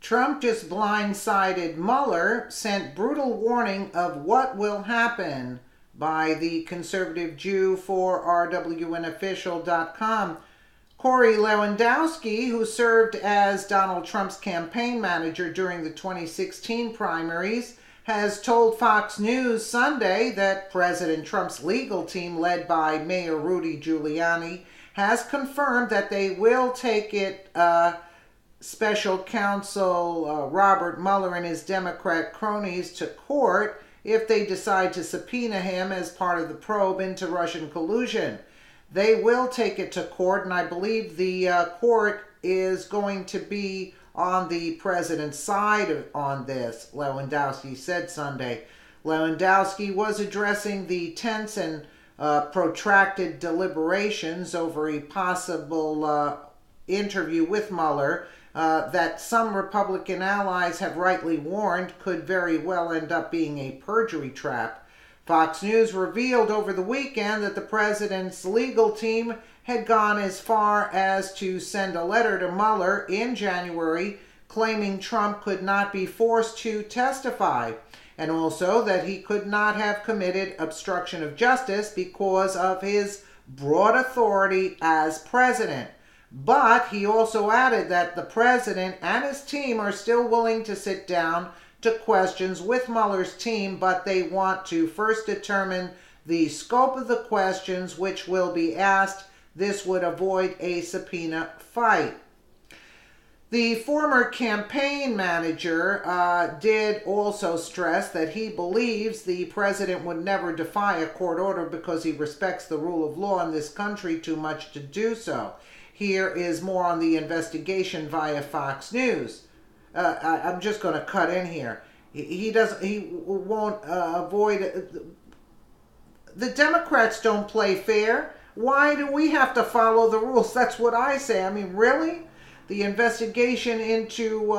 Trump just blindsided Mueller, sent brutal warning of what will happen by the conservative Jew for RWNofficial.com. Corey Lewandowski, who served as Donald Trump's campaign manager during the 2016 primaries, has told Fox News Sunday that President Trump's legal team, led by Mayor Rudy Giuliani, has confirmed that they will take it Special Counsel Robert Mueller and his Democrat cronies to court if they decide to subpoena him as part of the probe into Russian collusion. They will take it to court, and I believe the court is going to be on the president's side on this, Lewandowski said Sunday. Lewandowski was addressing the tense and protracted deliberations over a possible interview with Mueller that some Republican allies have rightly warned could very well end up being a perjury trap. Fox News revealed over the weekend that the president's legal team had gone as far as to send a letter to Mueller in January claiming Trump could not be forced to testify, and also that he could not have committed obstruction of justice because of his broad authority as president. But he also added that the president and his team are still willing to sit down to questions with Mueller's team, but they want to first determine the scope of the questions which will be asked. This would avoid a subpoena fight. The former campaign manager did also stress that he believes the president would never defy a court order because he respects the rule of law in this country too much to do so. Here is more on the investigation via Fox News. I'm just going to cut in here. He won't avoid. The Democrats don't play fair. Why do we have to follow the rules? That's what I say. I mean, really? The investigation into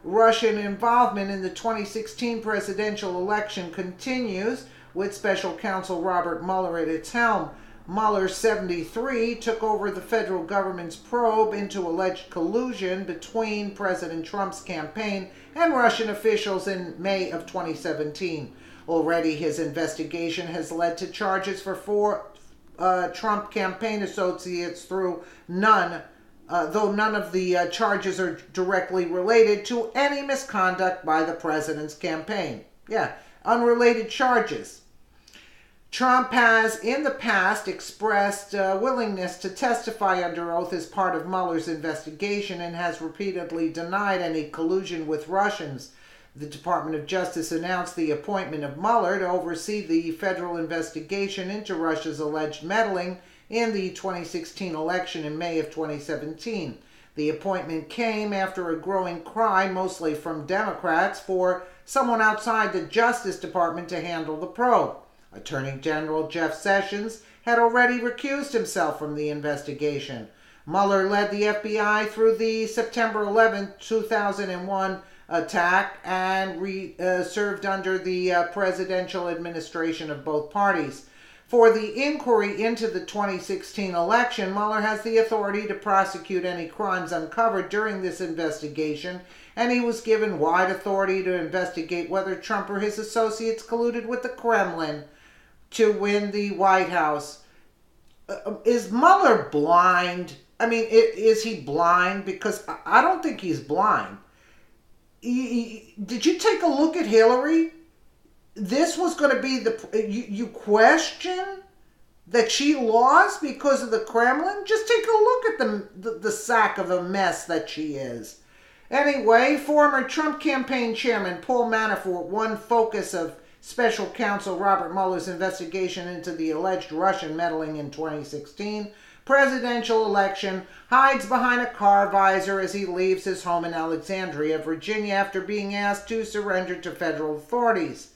Russian involvement in the 2016 presidential election continues with Special Counsel Robert Mueller at its helm. Mueller, 73, took over the federal government's probe into alleged collusion between President Trump's campaign and Russian officials in May of 2017. Already, his investigation has led to charges for four Trump campaign associates though none of the charges are directly related to any misconduct by the president's campaign. Yeah, unrelated charges. Trump has in the past expressed willingness to testify under oath as part of Mueller's investigation and has repeatedly denied any collusion with Russians. The Department of Justice announced the appointment of Mueller to oversee the federal investigation into Russia's alleged meddling in the 2016 election in May of 2017. The appointment came after a growing cry, mostly from Democrats, for someone outside the Justice Department to handle the probe. Attorney General Jeff Sessions had already recused himself from the investigation. Mueller led the FBI through the September 11, 2001 attack and served under the presidential administration of both parties. For the inquiry into the 2016 election, Mueller has the authority to prosecute any crimes uncovered during this investigation, and he was given wide authority to investigate whether Trump or his associates colluded with the Kremlin to win the White House. Is Mueller blind? I mean, is he blind? Because I don't think he's blind. Did you take a look at Hillary? This was going to be you question that she lost because of the Kremlin? Just take a look at the sack of a mess that she is. Anyway, former Trump campaign chairman Paul Manafort, one focus of Special Counsel Robert Mueller's investigation into the alleged Russian meddling in 2016 presidential election, hides behind a car visor as he leaves his home in Alexandria, Virginia, after being asked to surrender to federal authorities.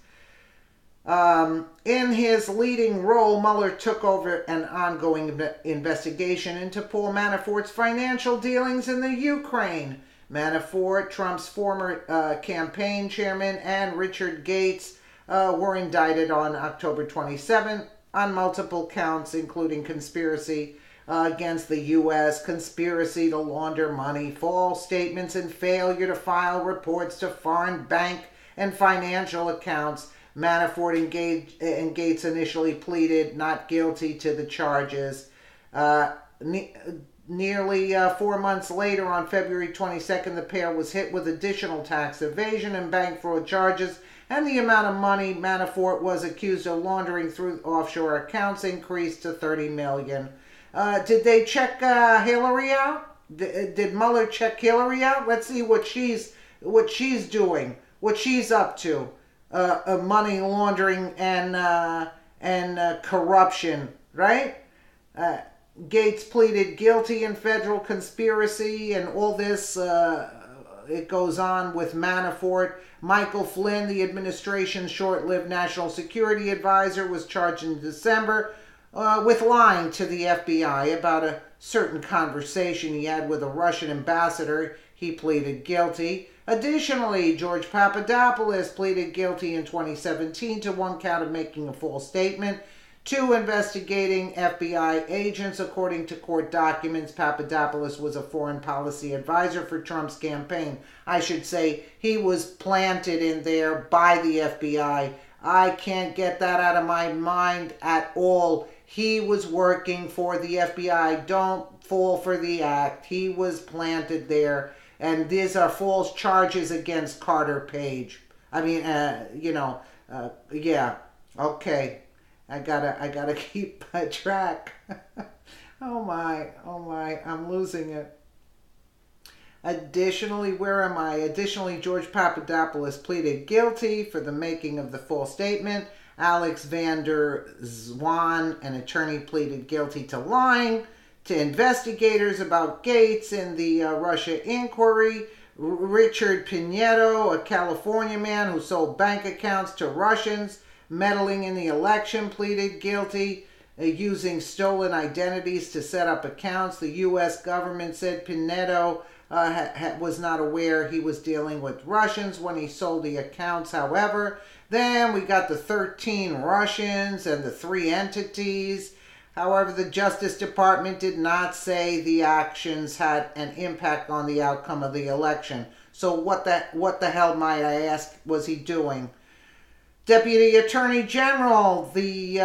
In his leading role, Mueller took over an ongoing investigation into Paul Manafort's financial dealings in the Ukraine. Manafort, Trump's former campaign chairman, and Richard Gates were indicted on October 27 on multiple counts, including conspiracy against the U.S., conspiracy to launder money, false statements, and failure to file reports to foreign bank and financial accounts. Manafort and Gates initially pleaded not guilty to the charges. Nearly 4 months later, on February 22nd, the pair was hit with additional tax evasion and bank fraud charges, and the amount of money Manafort was accused of laundering through offshore accounts increased to $30 million. Did they check Hillary out? Did Mueller check Hillary out? Let's see what she's doing, what she's up to. Money laundering and corruption, right? Gates pleaded guilty in federal conspiracy, and all this, it goes on with Manafort. Michael Flynn, the administration's short-lived national security advisor, was charged in December with lying to the FBI about a certain conversation he had with a Russian ambassador. He pleaded guilty. Additionally, George Papadopoulos pleaded guilty in 2017 to one count of making a false statement to investigating FBI agents. According to court documents, Papadopoulos was a foreign policy advisor for Trump's campaign. I should say he was planted in there by the FBI. I can't get that out of my mind at all. He was working for the FBI. Don't fall for the act. He was planted there. And these are false charges against Carter Page. I mean, yeah. Okay. I gotta keep track. Oh my, I'm losing it. Additionally, where am I? Additionally, George Papadopoulos pleaded guilty for the making of the false statement. Alex Vander Zwan, an attorney, pleaded guilty to lying to investigators about Gates in the Russia inquiry. Richard Pinedo, a California man who sold bank accounts to Russians, meddling in the election, pleaded guilty, using stolen identities to set up accounts. The U.S. government said Pinedo was not aware he was dealing with Russians when he sold the accounts. However, then we got the 13 Russians and the 3 entities. However, the Justice Department did not say the actions had an impact on the outcome of the election. So what the hell, might I ask, was he doing? Deputy Attorney General, the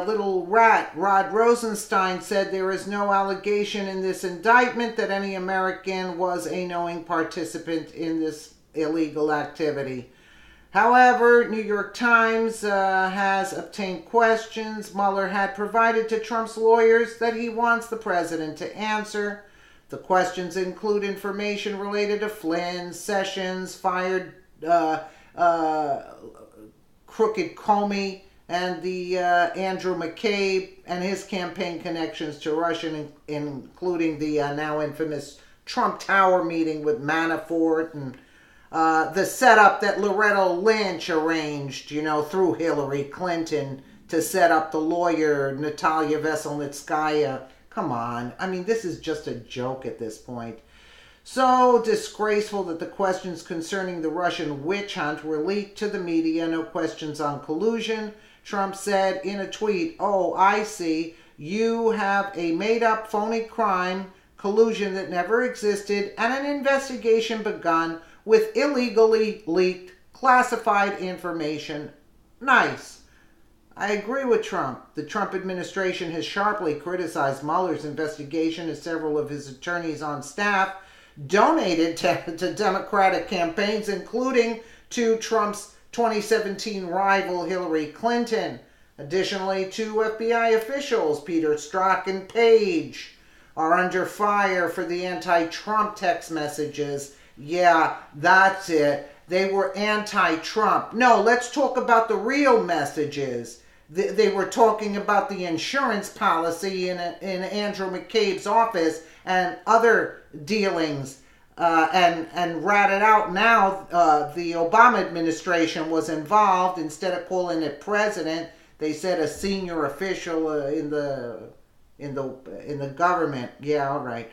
little rat, Rod Rosenstein, said there is no allegation in this indictment that any American was a knowing participant in this illegal activity. However, New York Times has obtained questions Mueller had provided to Trump's lawyers that he wants the president to answer. The questions include information related to Flynn, Sessions, fired Crooked Comey, and the Andrew McCabe and his campaign connections to Russia, including the now infamous Trump Tower meeting with Manafort and the setup that Loretta Lynch arranged, through Hillary Clinton to set up the lawyer Natalia Veselnitskaya. Come on. I mean, this is just a joke at this point. So disgraceful that the questions concerning the Russian witch hunt were leaked to the media. No questions on collusion. Trump said in a tweet, "Oh, I see. You have a made-up phony crime, collusion that never existed, and an investigation begun with illegally leaked, classified information." Nice. I agree with Trump. The Trump administration has sharply criticized Mueller's investigation, as several of his attorneys on staff donated to Democratic campaigns, including to Trump's 2017 rival Hillary Clinton. Additionally, 2 FBI officials, Peter Strzok and Page, are under fire for the anti-Trump text messages. Yeah, that's it. They were anti-Trump. No, let's talk about the real messages. They were talking about the insurance policy in Andrew McCabe's office and other dealings, and ratted out now the Obama administration was involved. Instead of calling it president, they said a senior official in the government. Yeah, all right.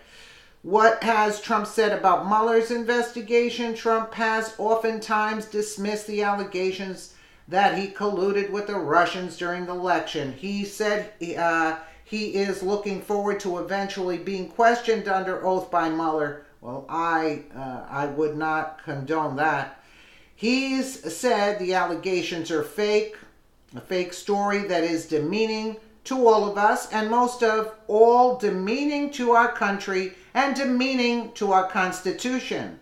What has Trump said about Mueller's investigation? Trump has oftentimes dismissed the allegations that he colluded with the Russians during the election. He said he is looking forward to eventually being questioned under oath by Mueller. Well, I would not condone that. He's said the allegations are fake, a fake story that is demeaning to all of us, and most of all demeaning to our country and demeaning to our Constitution.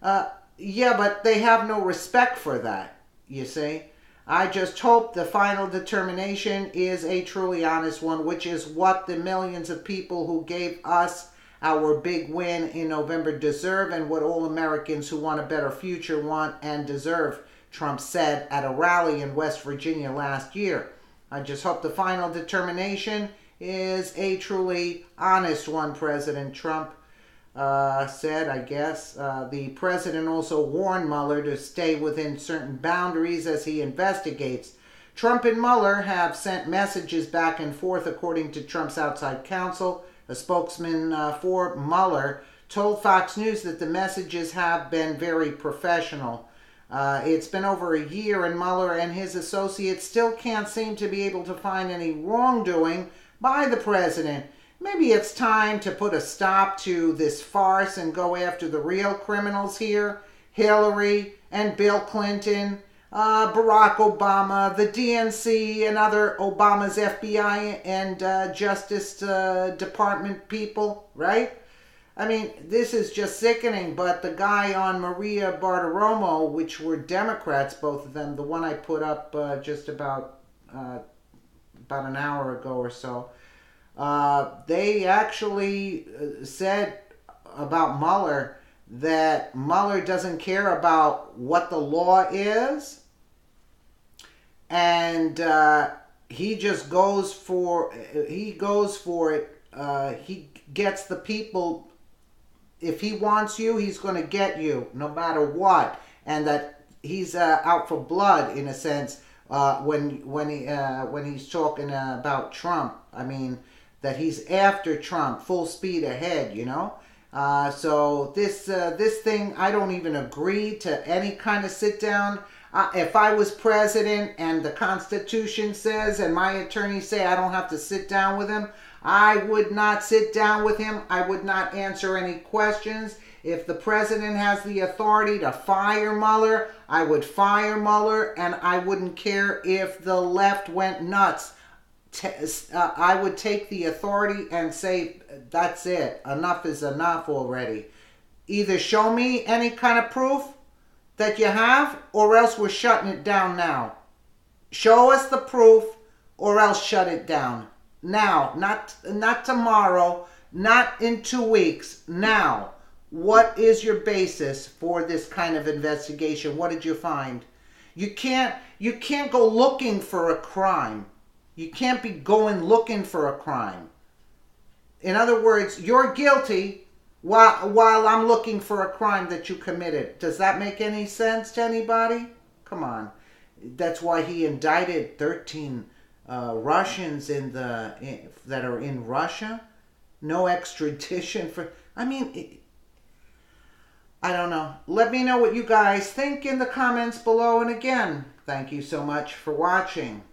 Yeah, but they have no respect for that, you see. I just hope the final determination is a truly honest one, which is what the millions of people who gave us our big win in November deserve, and what all Americans who want a better future want and deserve, Trump said at a rally in West Virginia last year. I just hope the final determination is a truly honest one, President Trump said, I guess. The president also warned Mueller to stay within certain boundaries as he investigates. Trump and Mueller have sent messages back and forth, according to Trump's outside counsel. A spokesman for Mueller told Fox News that the messages have been very professional. It's been over a year, and Mueller and his associates still can't seem to be able to find any wrongdoing by the president. Maybe it's time to put a stop to this farce and go after the real criminals here. Hillary and Bill Clinton, Barack Obama, the DNC, and other Obama's FBI and Justice Department people, right? I mean, this is just sickening, but the guy on Maria Bartiromo, which were Democrats, both of them, the one I put up just about an hour ago or so, they actually said about Mueller that Mueller doesn't care about what the law is, and he just goes for it. He gets the people. If he wants you, he's going to get you, no matter what, and that he's out for blood in a sense when he's talking about Trump. I mean, that he's after Trump, full speed ahead, you know. So this thing, I don't even agree to any kind of sit down. If I was president and the Constitution says and my attorneys say I don't have to sit down with him, I would not sit down with him. I would not answer any questions. If the president has the authority to fire Mueller, I would fire Mueller, and I wouldn't care if the left went nuts. I would take the authority and say, that's it. Enough is enough already. Either show me any kind of proof that you have, or else we're shutting it down now. Show us the proof, or else shut it down. Now, not tomorrow, not in 2 weeks, now. What is your basis for this kind of investigation? What did you find? You can't go looking for a crime. You can't be going looking for a crime. In other words, you're guilty while I'm looking for a crime that you committed. Does that make any sense to anybody? Come on. That's why he indicted 13 Russians that are in Russia. No extradition for... I mean, I don't know. Let me know what you guys think in the comments below. And again, thank you so much for watching.